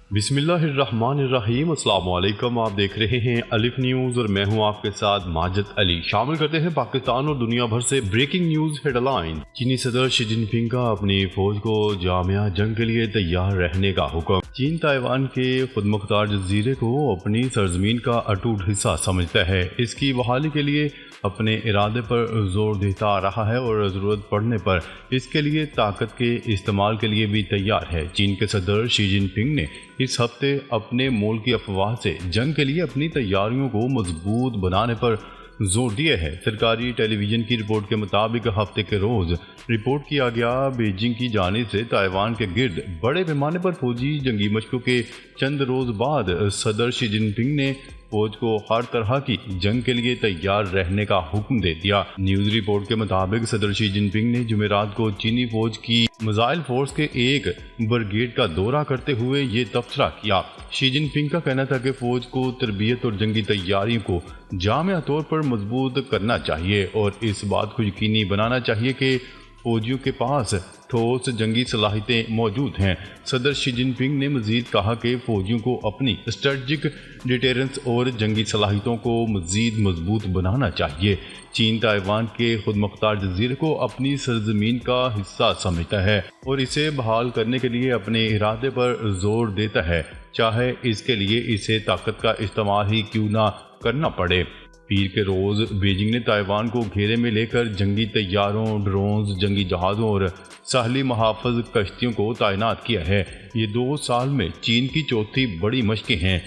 बिस्मिल्लाहिर्रहमानिर्रहीम। अस्सलाम वालेकुम। आप देख रहे हैं अलिफ न्यूज़ और मैं हूं आपके साथ माजिद अली। शामिल करते हैं पाकिस्तान और दुनिया भर से ब्रेकिंग न्यूज़ हेडलाइन। चीनी सदर शी जिनपिंग का अपनी फौज को जामिया जंग के लिए तैयार रहने का हुक्म। चीन ताइवान के खुदमुख्तार जजीरे को अपनी सरजमीन का अटूट हिस्सा समझता है। इसकी बहाली के लिए अपने इरादे पर जोर देता आ रहा है और ज़रूरत पड़ने पर इसके लिए ताकत के इस्तेमाल के लिए भी तैयार है। चीन के सदर शी जिनपिंग ने इस हफ्ते अपने मुल्क की अफवाह से जंग के लिए अपनी तैयारियों को मजबूत बनाने पर जोर दिया है। सरकारी टेलीविज़न की रिपोर्ट के मुताबिक हफ्ते के रोज़ रिपोर्ट किया गया बीजिंग की जानिब से ताइवान के गिर्द बड़े पैमाने पर फौजी जंगी मशकों के चंद रोज़ बाद सदर शी जिनपिंग ने फौज को हर तरह की जंग के लिए तैयार रहने का हुक्म दे दिया। न्यूज़ रिपोर्ट के मुताबिक सदर शी जिनपिंग ने जुमेरात को चीनी फौज की मिसाइल फोर्स के एक ब्रिगेड का दौरा करते हुए ये तबसरा किया। शी जिनपिंग का कहना था कि फौज को तरबियत और जंगी तैयारियों को जामिया तौर पर मजबूत करना चाहिए और इस बात को यकीनी बनाना चाहिए कि फौजियों के पास ठोस जंगी सलाहियतें मौजूद हैं। सदर शी जिनपिंग ने मजीद कहा कि फौजियों को अपनी स्ट्रेटजिक डिटेरेंस और जंगी सलाहियतों को मजीद मजबूत बनाना चाहिए। चीन ताइवान के खुदमुख्तार जजीरे को अपनी सरजमीन का हिस्सा समझता है और इसे बहाल करने के लिए अपने इरादे पर जोर देता है, चाहे इसके लिए इसे ताकत का इस्तेमाल ही क्यों ना करना पड़े। पीर के रोज़ बीजिंग ने ताइवान को घेरे में लेकर जंगी तैयारों, ड्रोन्स, जंगी जहाज़ों और साहली महाफज कश्तियों को तैनात किया है। ये 2 साल में चीन की चौथी बड़ी मशकें हैं।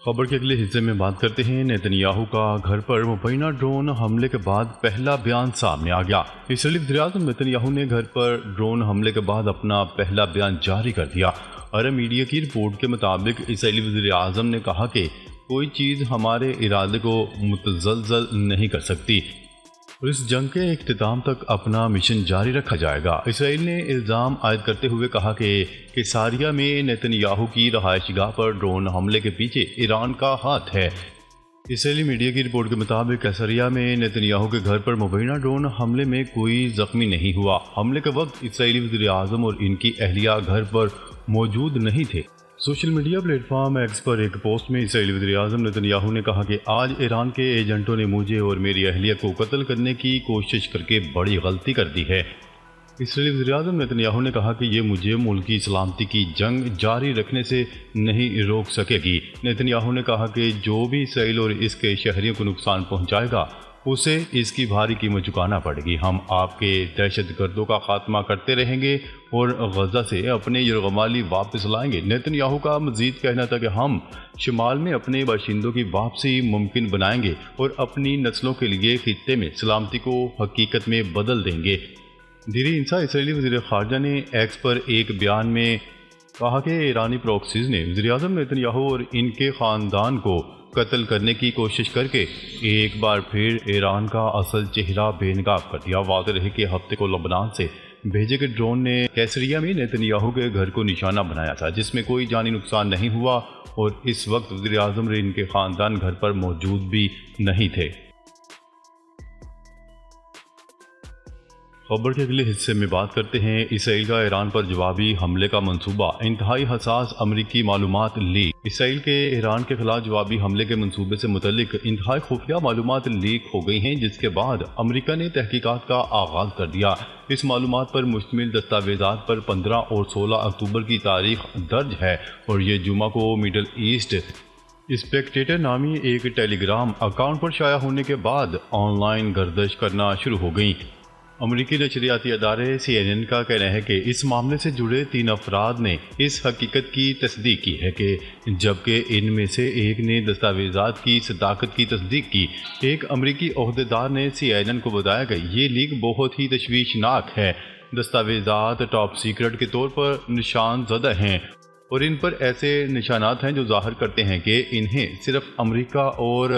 खबर के अगले हिस्से में बात करते हैं। नेतन्याहू का घर पर मुबैना ड्रोन हमले के बाद पहला बयान सामने आ गया। इसराइली वज़ीर-ए-आज़म नेतन्याहू ने घर पर ड्रोन हमले के बाद अपना पहला बयान जारी कर दिया। अरब मीडिया की रिपोर्ट के मुताबिक इसराइली वज़ीर-ए-आज़म ने कहा कि कोई चीज़ हमारे इरादे को मुतज़लज़ल नहीं कर सकती और इस जंग के इख्तिताम तक अपना मिशन जारी रखा जाएगा। इसराइल ने इल्ज़ाम आयद करते हुए कहा कि सारिया में नेतन्याहू की रहायशगाह पर ड्रोन हमले के पीछे ईरान का हाथ है। इसराइली मीडिया की रिपोर्ट के मुताबिक कैसरिया में नेतन्याहू के घर पर मुबैना ड्रोन हमले में कोई जख्मी नहीं हुआ। हमले के वक्त इसराइली वज़ीर-ए-आज़म और इनकी अहलिया घर पर मौजूद नहीं थे। सोशल मीडिया प्लेटफॉर्म एक्स पर एक पोस्ट में इसराइली वज़ीर-ए-आज़म नेतन्याहू ने कहा कि आज ईरान के एजेंटों ने मुझे और मेरी अहलिया को कत्ल करने की कोशिश करके बड़ी गलती कर दी है। इसराइली वज़ीर-ए-आज़म नेतन्याहू ने कहा कि ये मुझे मुल्क की सलामती की जंग जारी रखने से नहीं रोक सकेगी। नेतन्याहू ने कहा कि जो भी इसराइल और इसके शहरियों को नुकसान पहुँचाएगा उसे इसकी भारी कीमत चुकाना पड़ेगी। हम आपके दहशतगर्दों का खात्मा करते रहेंगे और गजा से अपने यरगमाली वापस लाएंगे। नेतन्याहू का मजीद कहना था कि हम शुमाल में अपने बाशिंदों की वापसी मुमकिन बनाएंगे और अपनी नस्लों के लिए खित्ते में सलामती को हकीकत में बदल देंगे। दीरी इंसा इसराइली वज़ीर ख़ारजा ने एक्स पर एक बयान में कहा कि ईरानी प्रॉक्सीज़ ने वज़ीर-ए-आज़म नेतन्याहू और इनके ख़ानदान को कत्ल करने की कोशिश करके एक बार फिर ईरान का असल चेहरा बेनकाब कर दिया। वाज़ेह रहे कि हफ्ते को लबनान से भेजे गए ड्रोन ने कैसरिया में नेतन्याहू के घर को निशाना बनाया था, जिसमें कोई जानी नुकसान नहीं हुआ और इस वक्त वज़ीर-ए-आज़म और इनके ख़ानदान घर पर मौजूद भी नहीं थे। खबर के अगले हिस्से में बात करते हैं। इसराइल का ईरान पर जवाबी हमले का मंसूबा, इंतहाई हसास अमरीकी मालूमात लीक। इसराइल के ईरान के खिलाफ जवाबी हमले के मंसूबे से मुतल्लिक इंतहाई खुफिया मालूमात लीक हो गई हैं, जिसके बाद अमरीका ने तहकीकात का आगाज़ कर दिया। इस मालूमात पर मुश्तमिल दस्तावेज़ात पर 15 और 16 अक्टूबर की तारीख दर्ज है और ये जुमा को मिडल ईस्ट स्पेक्टेटर नामी एक टेलीग्राम अकाउंट पर शाया होने के बाद ऑनलाइन गर्दिश करना शुरू हो गई। अमरीकी नशरियाती अदारे CNN का कहना है कि इस मामले से जुड़े 3 अफराद ने इस हकीकत की तस्दीक की है कि जबकि इनमें से एक ने दस्तावेज़ात की सदाकत की तस्दीक की। एक अमरीकी ओहदेदार ने CNN को बताया कि ये लीक बहुत ही तशवीशनाक है। दस्तावेज़ात टॉप सीक्रेट के तौर पर निशान ज़दा हैं और इन पर ऐसे निशानात हैं जो ज़ाहिर करते हैं कि इन्हें सिर्फ अमेरिका और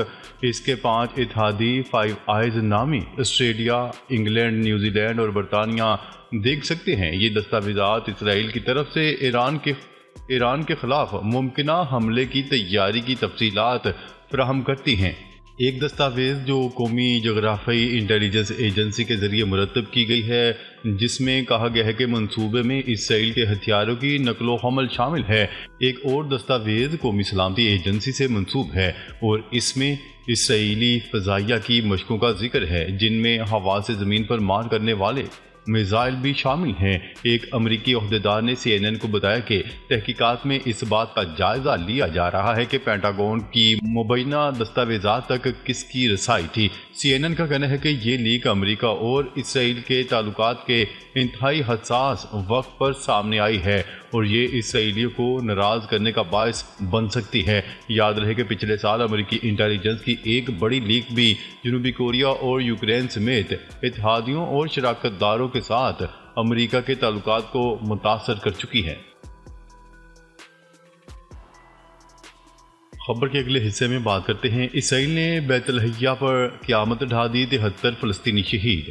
इसके 5 इत्तेहादी फाइव आइज़ नामी ऑस्ट्रेलिया, इंग्लैंड, न्यूजीलैंड और बरतानिया देख सकते हैं। ये दस्तावेज़ात इसराइल की तरफ से ईरान के ख़िलाफ़ मुमकिना हमले की तैयारी की तफसीलात फराहम करती हैं। ایک دستاویز جو قومی جغرافیائی انٹیلیجنس ایجنسی کے ذریعے مرتب کی گئی ہے، جس میں کہا گیا ہے کہ منصوبے میں اسرائیل کے ہتھیاروں کی نقل و حمل شامل ہے۔ ایک اور دستاویز قومی سلامتی ایجنسی سے منسوب ہے اور اس میں اسرائیلی فضائیہ کی مشقوں کا ذکر ہے، جن میں ہوا سے زمین پر مار کرنے والے میزائل بھی شامل ہیں۔ ایک امریکی عہدیدار نے CNN کو بتایا کہ تحقیقات میں اس بات کا جائزہ لیا جا رہا ہے کہ پینٹاگون کی مبینہ دستاویزات تک کس کی رسائی تھی۔ CNN کا کہنا ہے کہ یہ لیک امریکہ اور اسرائیل کے تعلقات کے انتہائی حساس وقت پر سامنے آئی ہے اور یہ اسرائیلیوں کو ناراض کرنے کا باعث بن سکتی ہے۔ یاد رہے کہ پچھلے سال امریکی انٹیلیجنس کی ایک بڑی لیک بھی جنوبی کوریا اور یوکرین سمیت اتحادیوں اور شراکت داروں کے ساتھ امریکہ کے تعلقات کو متاثر کر چکی ہے۔ خبر کے اگلے حصے میں بات کرتے ہیں۔ اسرائیل نے بیت الحیہ پر قیامت ڈھا دی، 73 فلسطینی شہید۔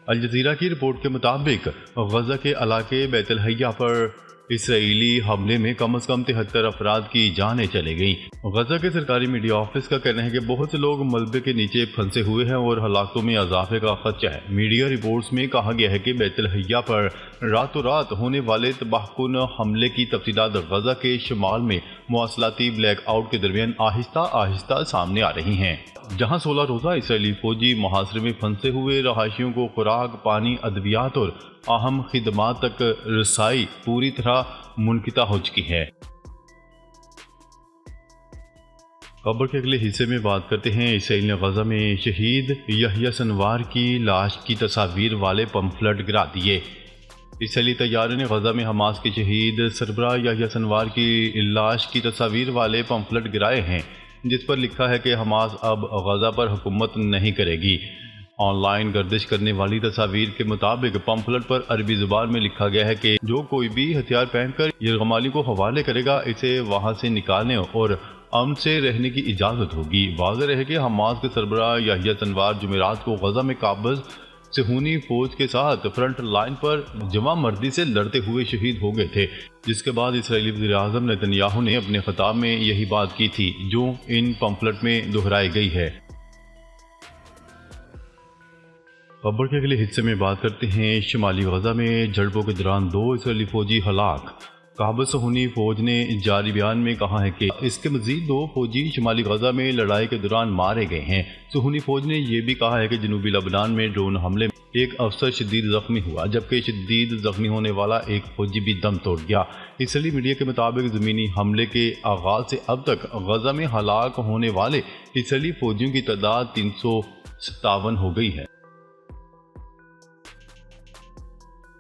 الجزیرہ کی رپورٹ کے مطابق غزہ کے علاقے بیت الحیہ پر اسرائیلی حملے میں کم از کم 73 افراد کی جانیں چلے گئیں۔ غزہ کے سرکاری میڈیا آفس کا کہنا ہے کہ بہت سے لوگ ملبے کے نیچے پھنسے ہوئے ہیں اور ہلاکتوں میں اضافے کا خدشہ ہے۔ میڈیا رپورٹس میں کہا گیا ہے کہ بیت الحیہ پر راتوں رات ہونے والے تباہ کن حملے کی تفصیلات غزہ کے شمال میں مواصلاتی بلیک آؤٹ کے درمیان آہستہ آہستہ سامنے آ رہی ہیں، جہاں 16 روزہ اسرائیلی فوجی محاصرے میں پھنسے ہوئے رہائشیوں کو خوراک، پانی، ادویات اور اہم خدمات تک رسائی پوری طرح منقطع ہو چکی ہے۔ خبر کے اگلے حصے میں بات کرتے ہیں۔ اسرائیل نے غزہ میں شہید یحییٰ سنوار کی لاش کی تصاویر والے پمفلٹ گرا دیے۔ اسرائیلی طیارے نے غزہ میں حماس کے شہید سربراہ یحییٰ سنوار کی لاش کی تصاویر والے پمفلٹ گرائے ہیں، جس پر لکھا ہے کہ حماس اب غزہ پر حکومت نہیں کرے گی۔ آن لائن گردش کرنے والی تصاویر کے مطابق پمفلٹ پر عربی زبان میں لکھا گیا ہے کہ جو کوئی بھی ہتھیار پہن کر یرغمالی کو حوالے کرے گا، اسے وہاں سے نکالنے اور امن سے رہنے کی اجازت ہوگی۔ واضح رہے کہ حماس کے سربراہ یحییٰ سنوار جمعرات کو غزہ میں قابض صہیونی فوج کے ساتھ فرنٹ لائن پر جواں مردی سے لڑتے ہوئے شہید ہو گئے تھے، جس کے بعد اسرائیلی وزیر اعظم نیتن یاہو نے اپنے خطاب میں یہی بات کی تھی جو ان پمفلٹ میں دہرائی گئی ہے۔ خبر کے اگلے حصے میں بات کرتے ہیں۔ شمالی غزہ میں جھڑپوں کے دوران 2 اسرائیلی فوجی ہلاک۔ قابض صہیونی فوج نے جاری بیان میں کہا ہے کہ اس کے مزید 2 فوجی شمالی غزہ میں لڑائی کے دوران مارے گئے ہیں۔ صہیونی فوج نے یہ بھی کہا ہے کہ جنوبی لبنان میں ڈرون حملے میں ایک افسر شدید زخمی ہوا، جبکہ شدید زخمی ہونے والا ایک فوجی بھی دم توڑ گیا۔ اسرائیلی میڈیا کے مطابق زمینی حملے کے آغاز سے اب تک غزہ میں ہلاک ہونے والے اسرائیلی فوجیوں کی تعداد 357 ہو گئی ہے۔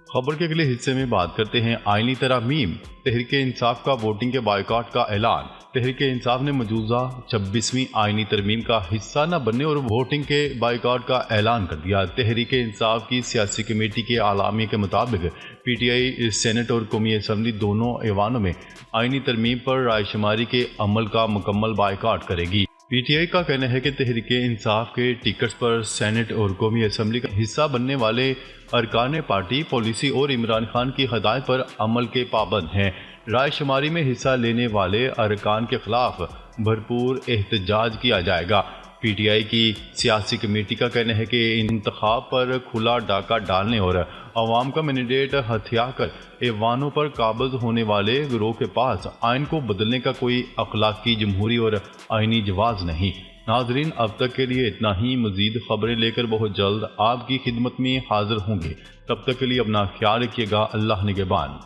خبر کے اگلے حصے میں بات کرتے ہیں۔ آئینی ترامیم، تحریک انصاف کا ووٹنگ کے بائیکاٹ کا اعلان۔ تحریک انصاف نے مجوزہ 26ویں آئینی ترمیم کا حصہ نہ بننے اور ووٹنگ کے بائیکاٹ کا اعلان کر دیا۔ تحریک انصاف کی سیاسی کمیٹی کے اعلامیے کے مطابق PTI سینٹ اور قومی اسمبلی دونوں ایوانوں میں آئینی ترمیم پر رائے شماری کے عمل کا مکمل بائیکاٹ کرے گی۔ PTI کا کہنا ہے کہ تحریک انصاف کے ٹکٹس پر سینٹ اور قومی اسمبلی کا حصہ بننے والے ارکان پارٹی پالیسی اور عمران خان کی ہدایت پر عمل کے پابند ہیں۔ رائے شماری میں حصہ لینے والے ارکان کے خلاف بھرپور احتجاج کیا جائے گا۔ PTI کی سیاسی کمیٹی کا کہنا ہے کہ انتخاب پر کھلا ڈاکہ ڈالنے اور عوام کا مینڈیٹ ہتھیا کر ایوانوں پر قابض ہونے والے گروہ کے پاس آئین کو بدلنے کا کوئی اخلاقی، جمہوری اور آئینی جواز نہیں۔ ناظرین، اب تک کے لیے اتنا ہی۔ مزید خبریں لے کر بہت جلد آپ کی خدمت میں حاضر ہوں گے۔ تب تک کے لیے اپنا خیال رکھیے گا۔ اللہ نگہبان۔